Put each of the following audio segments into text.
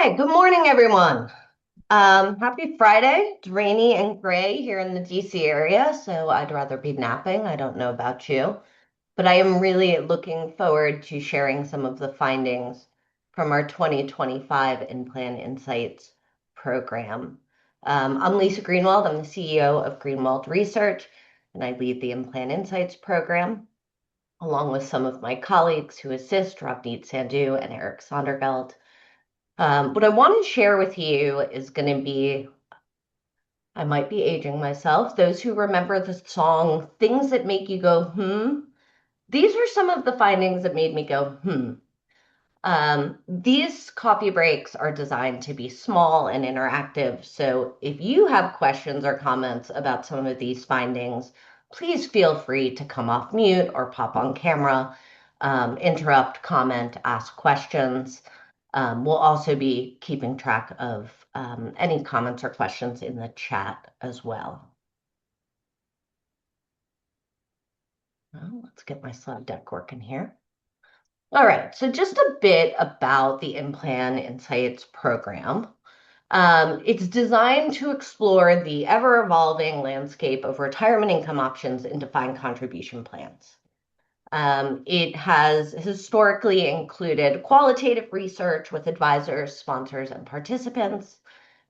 Hey, good morning, everyone. Happy Friday. It's rainy and gray here in the DC area, so I'd rather be napping. I don't know about you, but I am really looking forward to sharing some of the findings from our 2025 In-Plan Insights program. I'm Lisa Greenwald. I'm the CEO of Greenwald Research, and I lead the In-Plan Insights program, along with some of my colleagues who assist, Ravneet Sandhu and Eric Sonderveld. What I want to share with you is going to be, I might be aging myself, those who remember the song Things That Make You Go, hmm. These were some of the findings that made me go, hmm. These coffee breaks are designed to be small and interactive. So if you have questions or comments about some of these findings, please feel free to come off mute or pop on camera, interrupt, comment, ask questions. We'll also be keeping track of any comments or questions in the chat as well. Well, let's get my slide deck working here. All right, so just a bit about the In-Plan Insights program. It's designed to explore the ever-evolving landscape of retirement income options and defined contribution plans. It has historically included qualitative research with advisors, sponsors, and participants,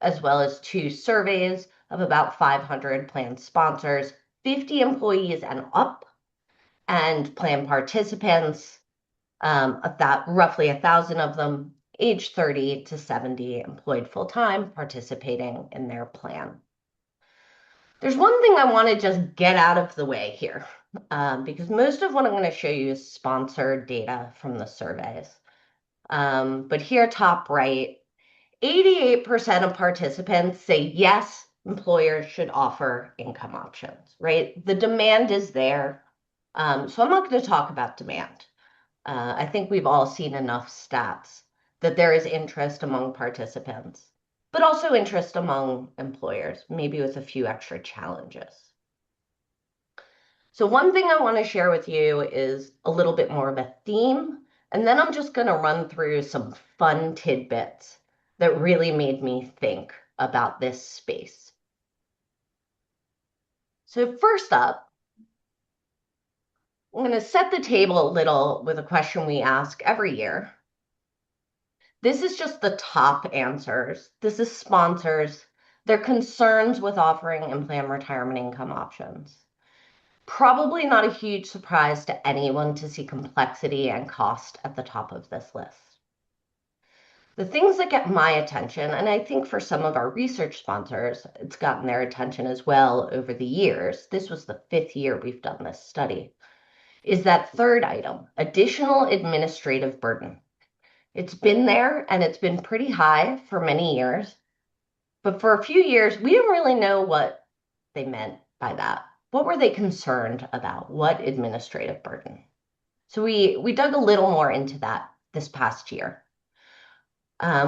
as well as two surveys of about 500 plan sponsors, 50 employees and up, and plan participants, roughly 1,000 of them, age 30 to 70, employed full-time, participating in their plan. There's one thing I want to just get out of the way here, because most of what I'm going to show you is sponsored data from the surveys. But here, top right, 88% of participants say yes, employers should offer income options, right? The demand is there. So I'm not going to talk about demand. I think we've all seen enough stats that there is interest among participants, but also interest among employers, maybe with a few extra challenges. So one thing I want to share with you is a little bit more of a theme, and then I'm just going to run through some fun tidbits that really made me think about this space. So first up, I'm going to set the table a little with a question we ask every year. This is just the top answers. This is sponsors, their concerns with offering in-plan retirement income options. Probably not a huge surprise to anyone to see complexity and cost at the top of this list. The things that get my attention, and I think for some of our research sponsors, it's gotten their attention as well over the years. This was the 5th year we've done this study, is that third item, additional administrative burden. It's been there and it's been pretty high for many years. But for a few years, we didn't really know what they meant by that. What were they concerned about? What administrative burden? So we dug a little more into that this past year.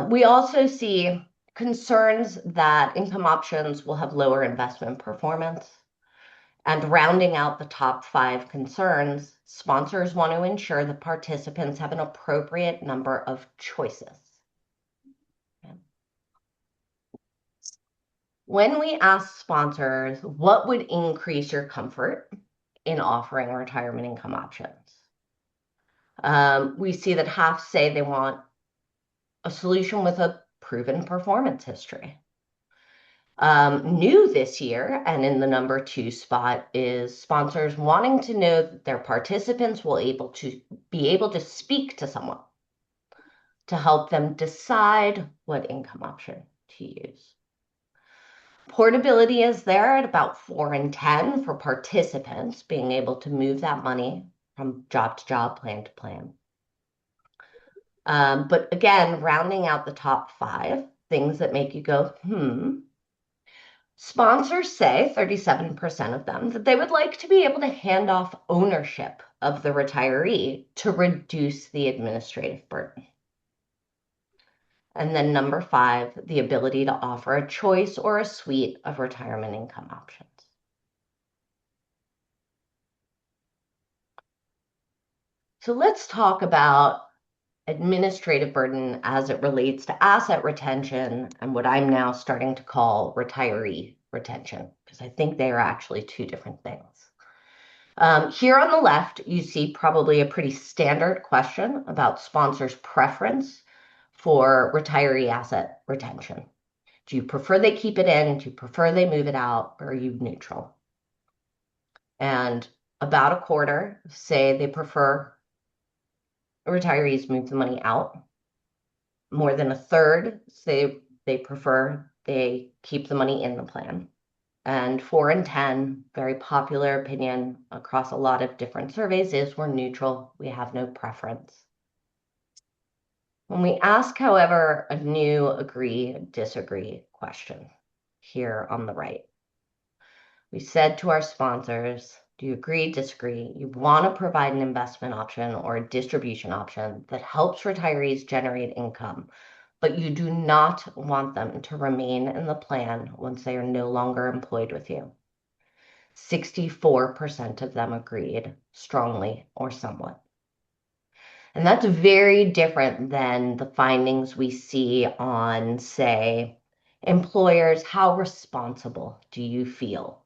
We also see concerns that income options will have lower investment performance. And rounding out the top 5 concerns, sponsors want to ensure that participants have an appropriate number of choices. When we ask sponsors, what would increase your comfort in offering retirement income options? We see that half say they want a solution with a proven performance history. New this year, and in the number 2 spot, is sponsors wanting to know that their participants will be able to speak to someone to help them decide what income option to use. Portability is there at about 4 and 10 for participants, being able to move that money from job to job, plan to plan. But again, rounding out the top 5, things that make you go, Sponsors say, 37% of them, that they would like to be able to hand off ownership of the retiree to reduce the administrative burden. And then number 5, the ability to offer a choice or a suite of retirement income options. So let's talk about administrative burden as it relates to asset retention and what I'm now starting to call retiree retention, because I think they are actually two different things. Here on the left, you see probably a pretty standard question about sponsors' preference for retiree asset retention. Do you prefer they keep it in? Do you prefer they move it out? Or are you neutral? And about a quarter say they prefer retirees move the money out. More than a third say they prefer they keep the money in the plan. And 4 in 10, very popular opinion across a lot of different surveys, is we're neutral. We have no preference. When we ask, however, a new agree, disagree question here on the right, we said to our sponsors, do you agree, disagree? You want to provide an investment option or a distribution option that helps retirees generate income, but you do not want them to remain in the plan once they are no longer employed with you. 64% of them agreed strongly or somewhat. And that's very different than the findings we see on, say, employers. How responsible do you feel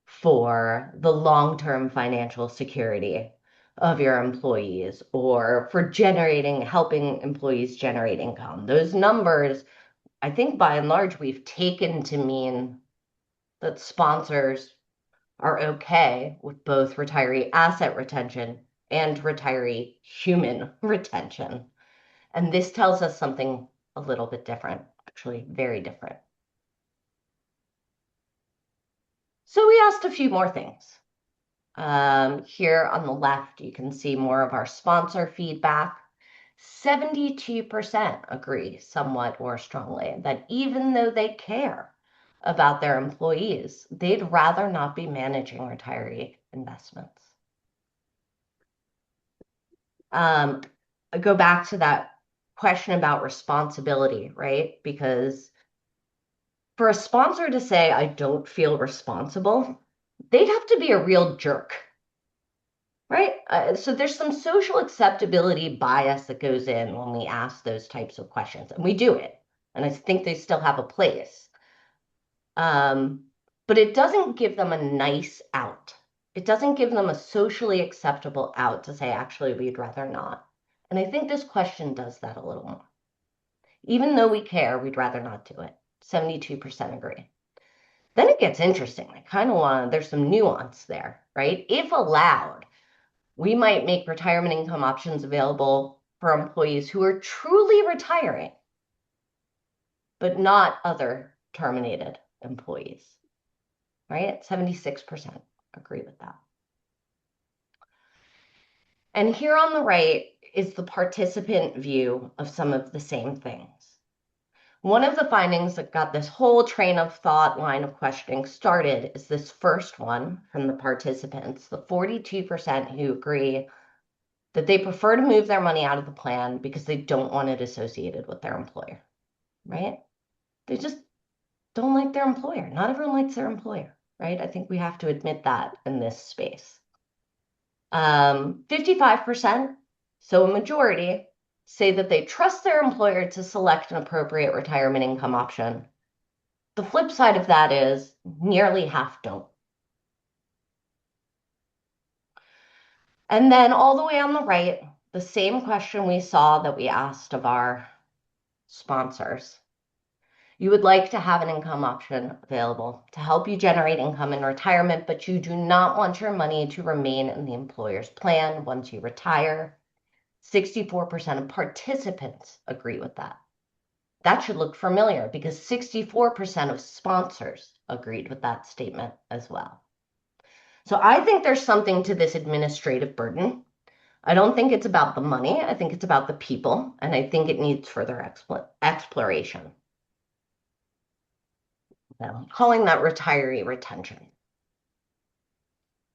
for the long-term financial security of your employees, or for helping employees generate income? Those numbers, I think by and large, we've taken to mean that sponsors are okay with both retiree asset retention and retiree human retention. And this tells us something a little bit different, actually very different. So we asked a few more things. Here on the left, you can see more of our sponsor feedback. 72% agree somewhat or strongly that even though they care about their employees, they'd rather not be managing retiree investments. I go back to that question about responsibility, right? Because for a sponsor to say, I don't feel responsible, they'd have to be a real jerk, right? So there's some social acceptability bias that goes in when we ask those types of questions, and we do it. And I think they still have a place. But it doesn't give them a nice out. It doesn't give them a socially acceptable out to say, actually, we'd rather not. And I think this question does that a little more. Even though we care, we'd rather not do it. 72% agree. Then it gets interesting. I kind of want, there's some nuance there, right? If allowed, we might make retirement income options available for employees who are truly retiring, but not other terminated employees, right? 76% agree with that. And here on the right is the participant view of some of the same things. One of the findings that got this whole train of thought line of questioning started is this first one from the participants, the 42% who agree that they prefer to move their money out of the plan because they don't want it associated with their employer, right? They just don't like their employer. Not everyone likes their employer, right? I think we have to admit that in this space. 55%, so a majority, say that they trust their employer to select an appropriate retirement income option. The flip side of that is nearly half don't. And then all the way on the right, the same question we saw that we asked of our sponsors. You would like to have an income option available to help you generate income in retirement, but you do not want your money to remain in the employer's plan once you retire. 64% of participants agree with that. That should look familiar because 64% of sponsors agreed with that statement as well. So I think there's something to this administrative burden. I don't think it's about the money. I think it's about the people, and I think it needs further exploration. I'm calling that retiree retention.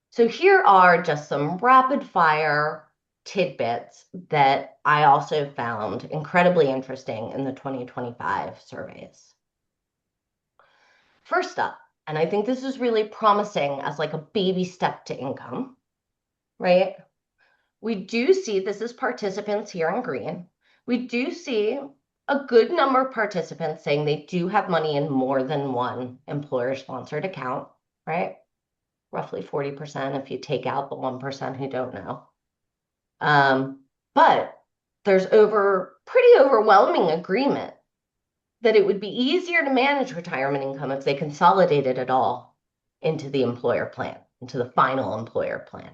So here are just some rapid fire tidbits that I also found incredibly interesting in the 2025 surveys. First up, and I think this is really promising as like a baby step to income, right? we do see, this is participants here in green, we do see a good number of participants saying they do have money in more than one employer-sponsored account, right? Roughly 40% if you take out the 1% who don't know. But there's pretty overwhelming agreement that it would be easier to manage retirement income if they consolidated it all into the employer plan, into the final employer plan,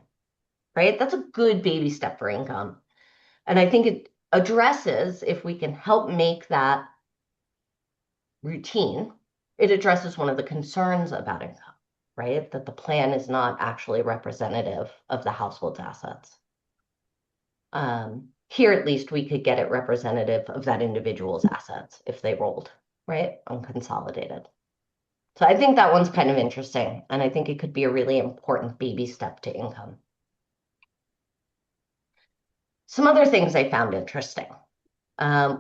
right? That's a good baby step for income. And I think it addresses, if we can help make that routine, it addresses one of the concerns about income, right? That the plan is not actually representative of the household's assets. Here, at least, we could get it representative of that individual's assets if they rolled, right? Unconsolidated. So I think that one's kind of interesting, and I think it could be a really important baby step to income. Some other things I found interesting.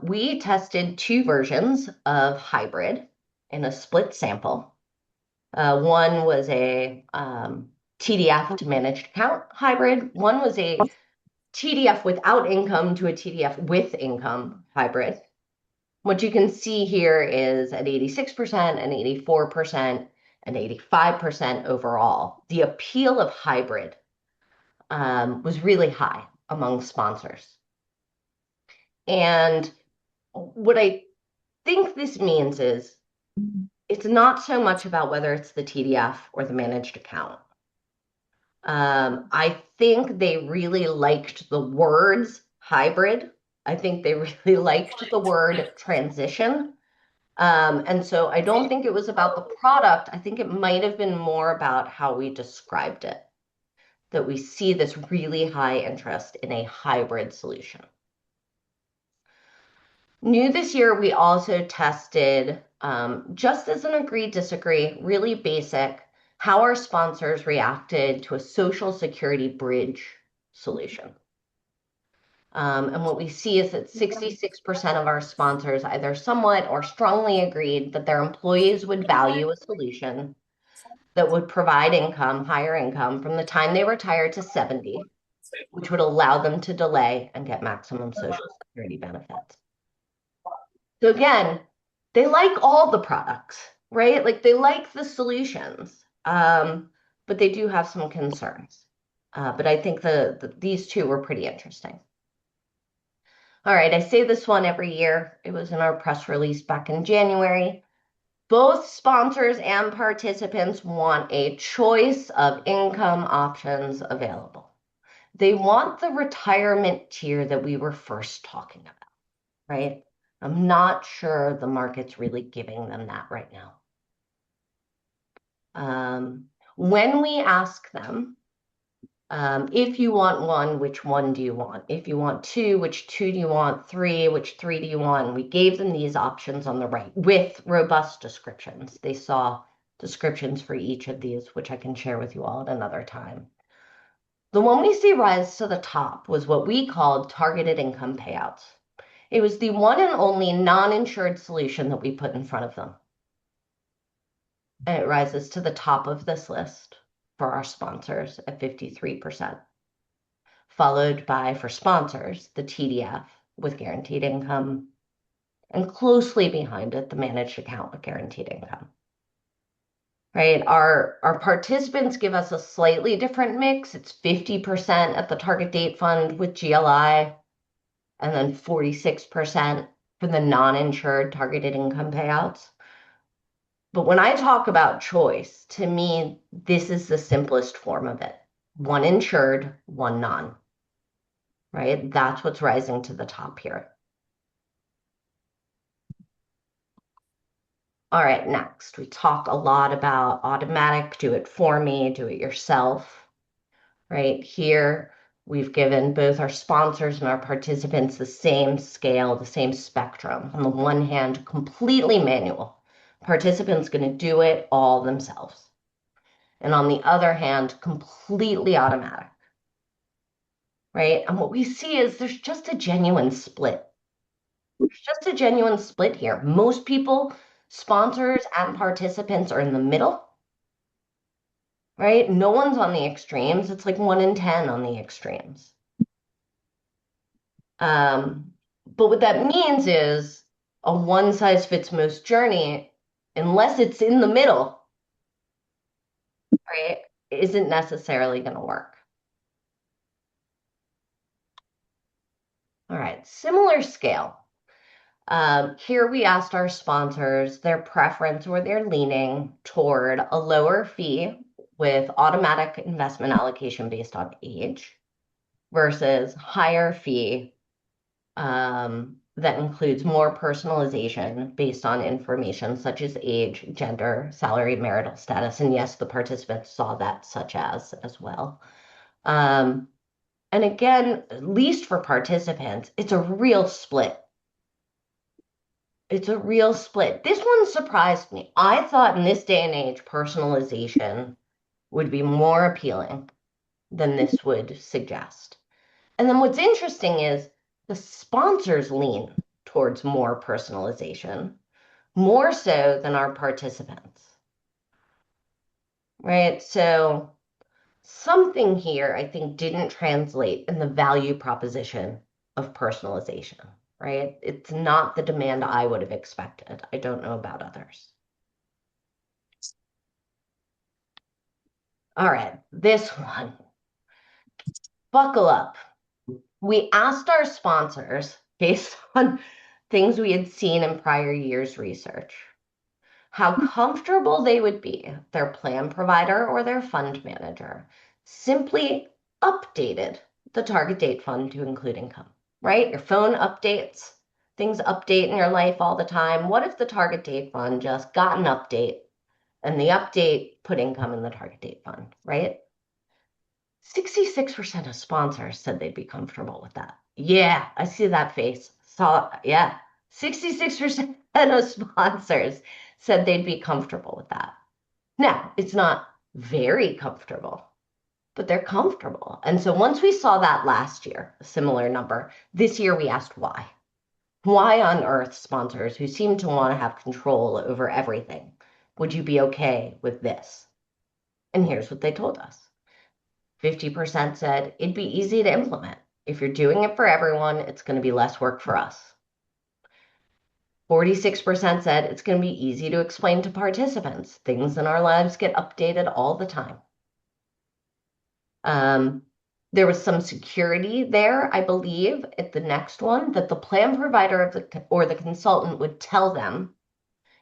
We tested two versions of hybrid in a split sample. One was a TDF to managed account hybrid. One was a TDF without income to a TDF with income hybrid. What you can see here is at 86% and 84% and 85% overall, the appeal of hybrid was really high among sponsors. And what I think this means is it's not so much about whether it's the TDF or the managed account. I think they really liked the words hybrid. I think they really liked the word transition. And so I don't think it was about the product. I think it might have been more about how we described it, that we see this really high interest in a hybrid solution. New this year, we also tested, just as an agree, disagree, really basic, how our sponsors reacted to a Social Security bridge solution. And what we see is that 66% of our sponsors either somewhat or strongly agreed that their employees would value a solution that would provide income, higher income, from the time they retire to 70, which would allow them to delay and get maximum Social Security benefits. So again, they like all the products, right? Like they like the solutions, but they do have some concerns. But I think these two were pretty interesting. All right, I say this one every year. It was in our press release back in January. Both sponsors and participants want a choice of income options available. They want the retirement tier that we were first talking about, right? I'm not sure the market's really giving them that right now. When we ask them, if you want one, which one do you want? If you want two, which two do you want? Three, which three do you want? We gave them these options on the right with robust descriptions. They saw descriptions for each of these, which I can share with you all at another time. The one we see rise to the top was what we called targeted income payouts. It was the one and only non-insured solution that we put in front of them. And it rises to the top of this list for our sponsors at 53%, followed by, for sponsors, the TDF with guaranteed income, and closely behind it, the managed account with guaranteed income. Right? Our participants give us a slightly different mix. It's 50% at the target date fund with GLI, and then 46% for the non-insured targeted income payouts. But when I talk about choice, to me, this is the simplest form of it. One insured, one non, right? That's what's rising to the top here. All right, next, we talk a lot about automatic, do it for me, do it yourself, right? Here, we've given both our sponsors and our participants the same scale, the same spectrum. On the one hand, completely manual. Participants going to do it all themselves. And on the other hand, completely automatic, right? And what we see is there's just a genuine split. There's just a genuine split here. Most people, sponsors and participants, are in the middle, right? No one's on the extremes. It's like 1 in 10 on the extremes. Um, but what that means is a one size fits most journey, unless it's in the middle, right, isn't necessarily going to work. All right, similar scale. Here we asked our sponsors their preference or their leaning toward a lower fee with automatic investment allocation based on age versus higher fee that includes more personalization based on information such as age, gender, salary, marital status. And yes, the participants saw that such as well. Um, and again, at least for participants, it's a real split. It's a real split. This one surprised me. I thought in this day and age, personalization would be more appealing than this would suggest. And then what's interesting is the sponsors lean towards more personalization, more so than our participants, right? So something here I think didn't translate in the value proposition of personalization, right? It's not the demand I would have expected. I don't know about others. All right, this one. Buckle up. We asked our sponsors, based on things we had seen in prior years' research, how comfortable they would be if their plan provider or their fund manager simply updated the target date fund to include income, right? Your phone updates, things update in your life all the time. What if the target date fund just got an update and the update put income in the target date fund, right? 66% of sponsors said they'd be comfortable with that. Yeah, I see that face. Yeah. 66% of sponsors said they'd be comfortable with that. Now, it's not very comfortable, but they're comfortable. And so once we saw that last year, a similar number, this year we asked why. Why on earth, sponsors who seem to want to have control over everything, would you be okay with this? And here's what they told us. 50% said it'd be easy to implement. If you're doing it for everyone, it's going to be less work for us. 46% said it's going to be easy to explain to participants. Things in our lives get updated all the time. There was some security there, I believe, at the next one, that the plan provider or the consultant would tell them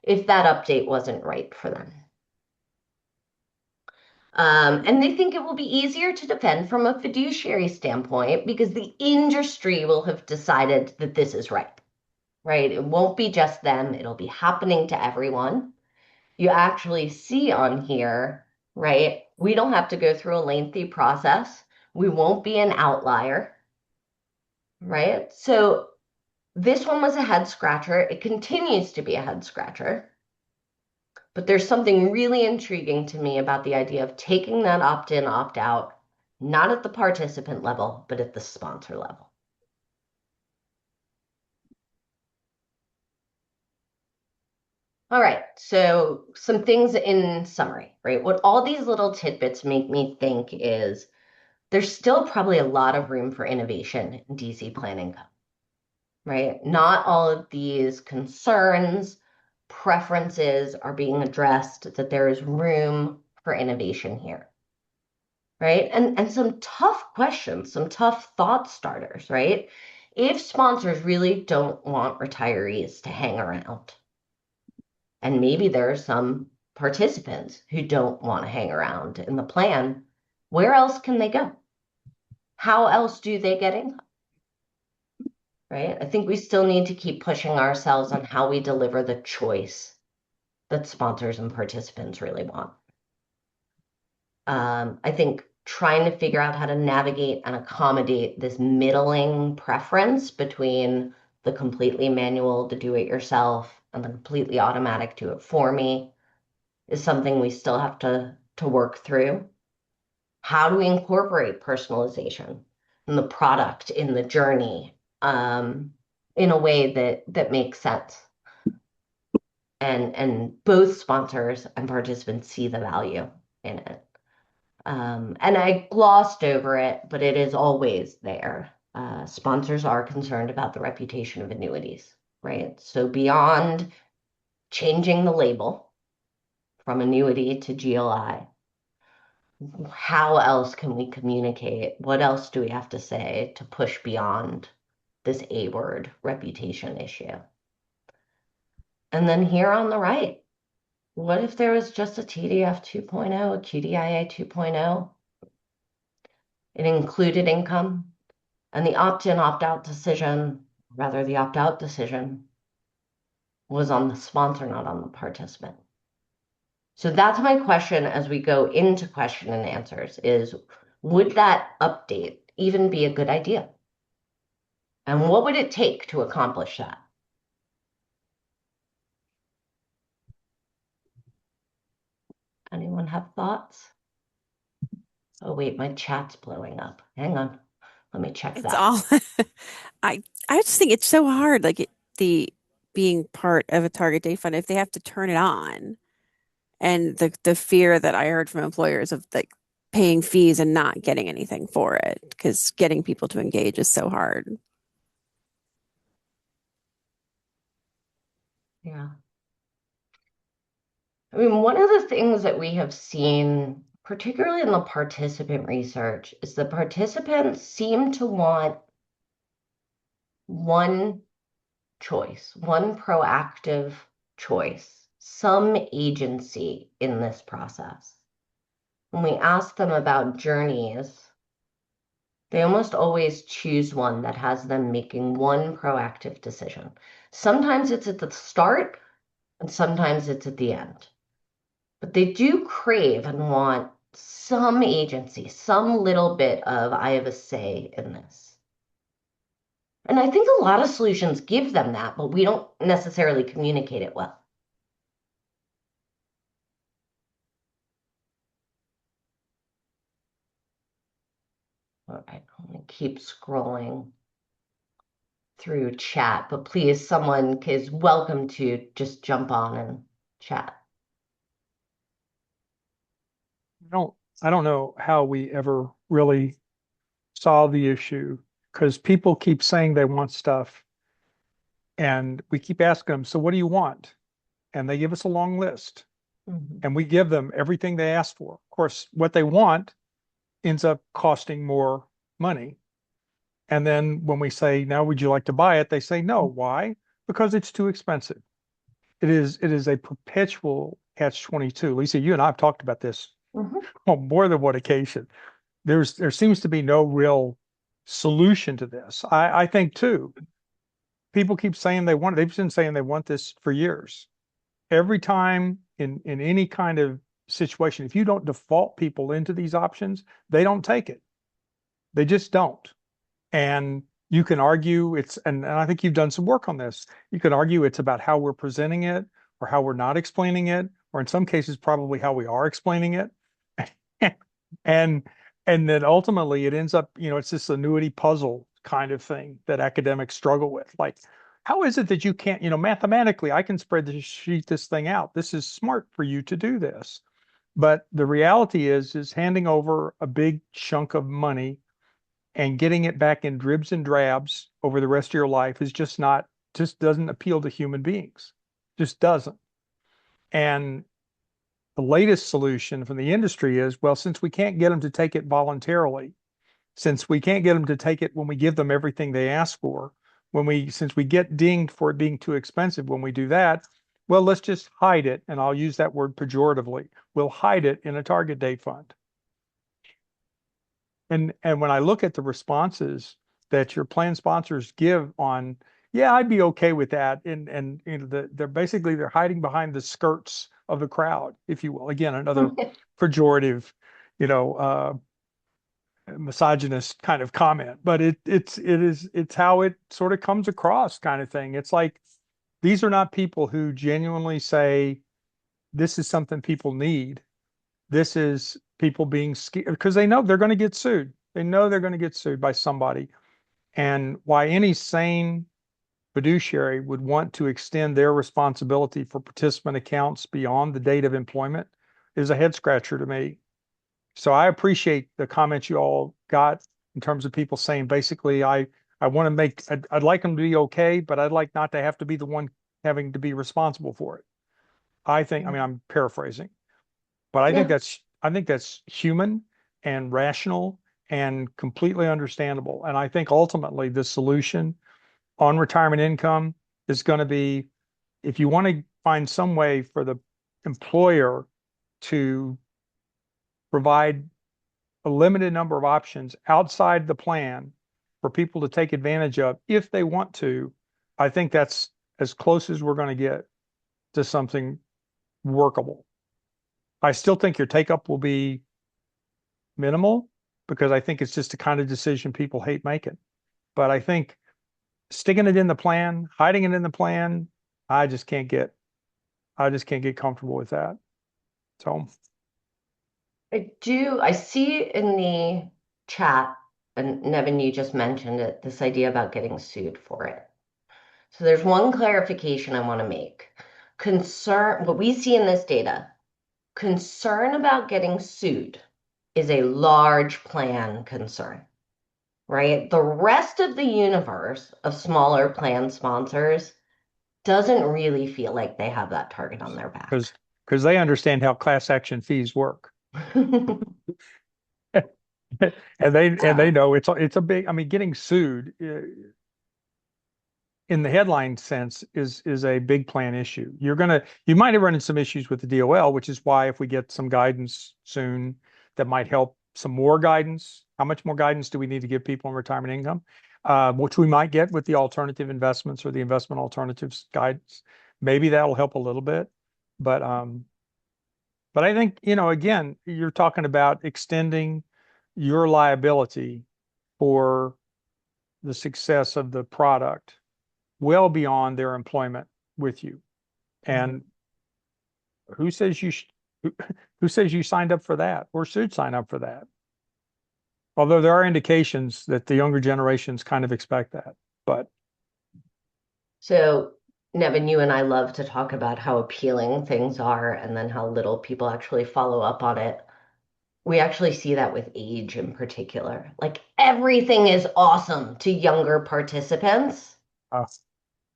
if that update wasn't right for them. And they think it will be easier to defend from a fiduciary standpoint because the industry will have decided that this is right? It won't be just them, it'll be happening to everyone. You actually see on here, right? We don't have to go through a lengthy process. We won't be an outlier, right? So this one was a head scratcher. It continues to be a head scratcher. But there's something really intriguing to me about the idea of taking that opt-in, opt-out, not at the participant level, but at the sponsor level. All right, so some things in summary, right? What all these little tidbits make me think is there's still probably a lot of room for innovation in DC plan income, right? Not all of these concerns, preferences are being addressed, that there is room for innovation here, right? And some tough questions, some tough thought starters, right? If sponsors really don't want retirees to hang around, and maybe there are some participants who don't want to hang around in the plan, where else can they go? How else do they get income? Right? I think we still need to keep pushing ourselves on how we deliver the choice that sponsors and participants really want. I think trying to figure out how to navigate and accommodate this middling preference between the completely manual, the do-it-yourself, and the completely automatic do it for me is something we still have to work through. How do we incorporate personalization in the product, in the journey, in a way that makes sense? And both sponsors and participants see the value in it. And I glossed over it, but it is always there. sponsors are concerned about the reputation of annuities, right? So beyond changing the label from annuity to GLI, how else can we communicate? What else do we have to say to push beyond this A word reputation issue? And then here on the right, what if there was just a TDF 2.0, a QDIA 2.0? It included income, and the opt-in, opt-out decision, rather the opt-out decision, was on the sponsor, not on the participant. So that's my question as we go into question and answers is, would that update even be a good idea? And what would it take to accomplish that? Anyone have thoughts? Oh, wait, my chat's blowing up. Hang on. Let me check It's that. all I I just think it's so hard, like the being part of a target date fund if they have to turn it on, and the fear that I heard from employers of like paying fees and not getting anything for it because getting people to engage is so hard. Yeah. I mean, one of the things that we have seen, particularly in the participant research, is the participants seem to want one choice, one proactive choice, some agency in this process. When we ask them about journeys, they almost always choose one that has them making one proactive decision. Sometimes it's at the start, and sometimes it's at the end. But they do crave and want some agency, some little bit of, I have a say in this. And I think a lot of solutions give them that, but we don't necessarily communicate it well. All right, I'm going to keep scrolling through chat, but please, someone is welcome to just jump on and chat. don't I don't know how we ever really solve the issue because people keep saying they want stuff and we keep asking them, so what do you want? And they give us a long list Mhm. and we give them everything they ask for. Of course, what they want ends up costing more money. And then when we say, now would you like to buy it? They say no. Why? Because it's too expensive. It is a perpetual catch-22. Lisa, you and I have talked about this Mhm. on more than one occasion. There seems to be no real solution to this. I think too, people keep saying they want it. They've been saying they want this for years. Every time in any kind of situation, if you don't default people into these options, they don't take it. They just don't. And you can argue and I think you've done some work on this. You can argue it's about how we're presenting it or how we're not explaining it, or in some cases, probably how we are explaining it. and and then ultimately it ends up, it's this annuity puzzle kind of thing that academics struggle with. Like, how is it that you can't, mathematically, I can sheet this thing out. This is smart for you to do this. But the reality is handing over a big chunk of money and getting it back in dribs and drabs over the rest of your life is just doesn't appeal to human beings. Just doesn't. And the latest solution from the industry is, well, since we can't get them to take it voluntarily, since we can't get them to take it when we give them everything they ask for, since we get dinged for it being too expensive when we do that, well, let's just hide it. And I'll use that word pejoratively. We'll hide it in a target date fund. And when I look at the responses that your plan sponsors give on, yeah, I'd be okay with that. And they're hiding behind the skirts of the crowd, if you will. Again, another pejorative, you know, uh, misogynist kind of comment, but it's how it sort of comes across kind of thing. It's like these are not people who genuinely say this is something people need. This is people being scared because they know they're going to get sued. They know they're going to get sued by somebody. And why any sane fiduciary would want to extend their responsibility for participant accounts beyond the date of employment is a head scratcher to me. So I appreciate the comments you all got in terms of people saying basically I I want to make, I'd like them to be okay, but I'd like not to have to be the one having to be responsible for it. I think, I mean, I'm paraphrasing, but Yeah. I think that's human and rational and completely understandable. And I think ultimately the solution on retirement income is going to be, if you want to find some way for the employer to provide a limited number of options outside the plan for people to take advantage of if they want to, I think that's as close as we're going to get to something workable. I still think your take up will be minimal because I think it's just the kind of decision people hate making. But I think sticking it in the plan, hiding it in the plan, I just can't get I just can't get comfortable with that. So I see in the chat, and Nevin, you just mentioned it, this idea about getting sued for it. So there's one clarification I want to make. What we see in this data, concern about getting sued is a large plan concern, right? The rest of the universe of smaller plan sponsors doesn't really feel like they have that target on their back. because they understand how class action fees work. And they Uh, know it's a big, I mean, getting sued in the headline sense is a big plan issue. You might have run into some issues with the DOL, which is why if we get some guidance soon that might help, some more guidance. How much more guidance do we need to give people on retirement income? Which we might get with the alternative investments or the investment alternatives guidance. Maybe that'll help a little bit. But I think, again, you're talking about extending your liability for the success of the product well beyond their employment with you. mhm. And who says you who, who says you signed up for that or should sign up for that? Although there are indications that the younger generations kind of expect that. But So, Nevin, you and I love to talk about how appealing things are and then how little people actually follow up on it. We actually see that with age in particular. Like everything is awesome to younger participants. uh,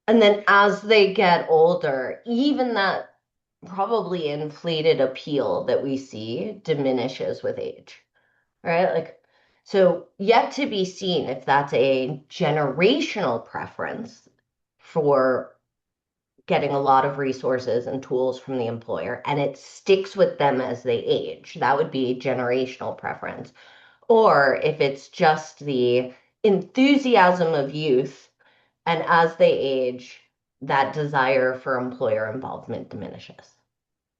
And then as they get older, even that probably inflated appeal that we see diminishes with age, right? Like, so yet to be seen if that's a generational preference for getting a lot of resources and tools from the employer and it sticks with them as they age. That would be a generational preference. Or if it's just the enthusiasm of youth and as they age, that desire for employer involvement diminishes,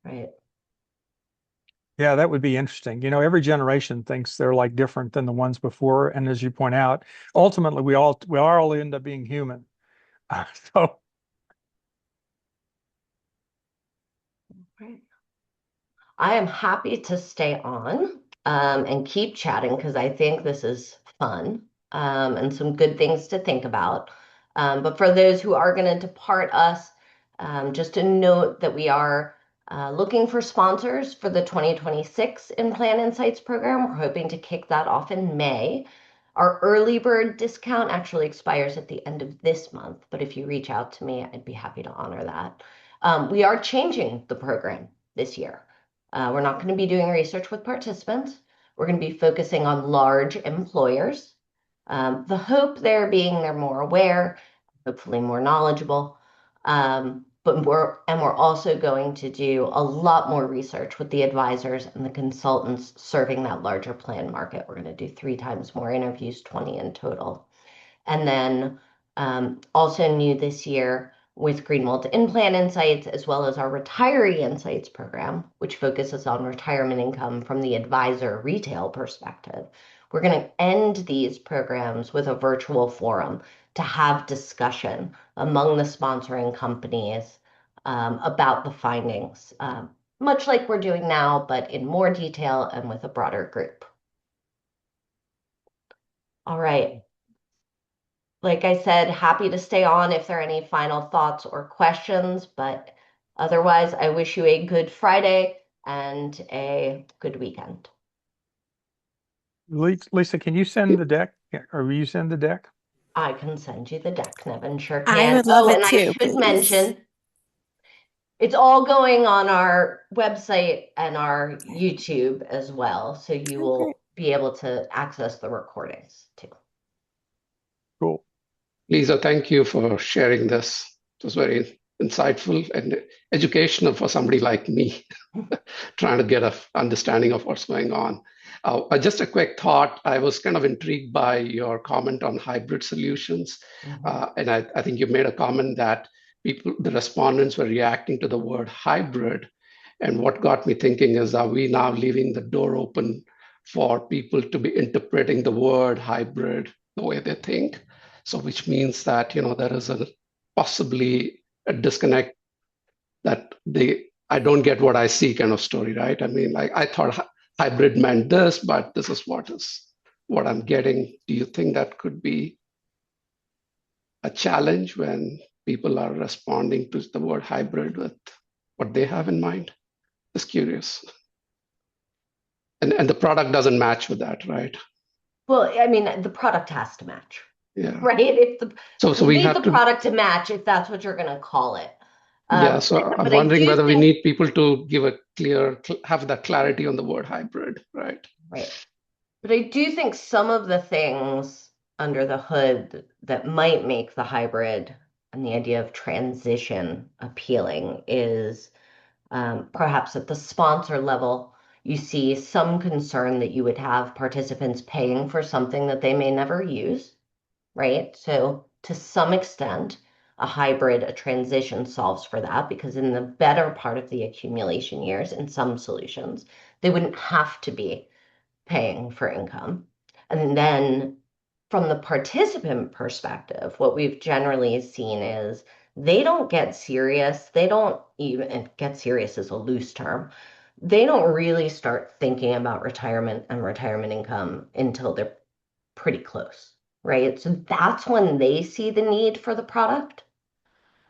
right? yeah, that would be interesting. Every generation thinks they're like different than the ones before. And as you point out, ultimately we all end up being human. So Right. I am happy to stay on and keep chatting because I think this is fun and some good things to think about. But for those who are going to depart us, just a note that we are looking for sponsors for the 2026 In Plan Insights program. We're hoping to kick that off in May. Our early bird discount actually expires at the end of this month, but if you reach out to me, I'd be happy to honor that. We are changing the program this year. We're not going to be doing research with participants. We're going to be focusing on large employers. The hope there being they're more aware, hopefully more knowledgeable. But we're also going to do a lot more research with the advisors and the consultants serving that larger plan market. We're going to do 3 times more interviews, 20 in total. And then also new this year with Greenwald In-Plan Insights, as well as our Retiree Insights program, which focuses on retirement income from the advisor retail perspective. We're going to end these programs with a virtual forum to have discussion among the sponsoring companies about the findings, much like we're doing now, but in more detail and with a broader group. All right. Like I said, happy to stay on if there are any final thoughts or questions, but otherwise, I wish you a good Friday and a good weekend. Lisa, can you send the deck or will you send the deck? I can send you the deck, Nevin, sure I can. would love Oh, it and I too, should please. mention, it's all going on our website and our YouTube as well, so you Oh, great. will be able to access the recordings too. Cool. Lisa, thank you for sharing this. It was very insightful and educational for somebody like me trying to get an understanding of what's going on. Just a quick thought. I was kind of intrigued by your comment on hybrid solutions. Mhm. And I think you made a comment that the respondents were reacting to the word hybrid. And what got me thinking is, are we now leaving the door open for people to be interpreting the word hybrid the way they think? So which means that, there is possibly a disconnect that I don't get what I see kind of story, right? I mean, like I thought hybrid meant this, but this is what I'm getting. Do you think that could be a challenge when people are responding to the word hybrid with what they have in mind? Just curious. And the product doesn't match with that, right? Well, I mean, the product has to match, Yeah. right? If the So You we need have the to, product to match if that's what you're going to call it. yeah. So I'm But I wondering do whether we think, need people to have that clarity on the word hybrid, right? right. But I do think some of the things under the hood that might make the hybrid and the idea of transition appealing is perhaps at the sponsor level, you see some concern that you would have participants paying for something that they may never use, right? So to some extent, a hybrid, a transition solves for that because in the better part of the accumulation years, in some solutions, they wouldn't have to be paying for income. And then from the participant perspective, what we've generally seen is they don't get serious. They don't even, and get serious is a loose term. They don't really start thinking about retirement and retirement income until they're pretty close, right? So that's when they see the need for the product.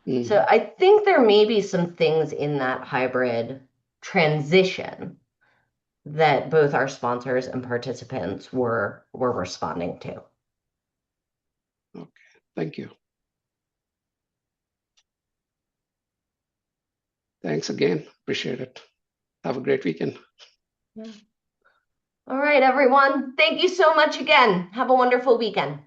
So Mhm. I think there may be some things in that hybrid transition that both our sponsors and participants were responding to. Okay, thank you. Thanks again. Appreciate it. Have a great weekend. Yeah. All right, everyone. Thank you so much again. Have a wonderful weekend.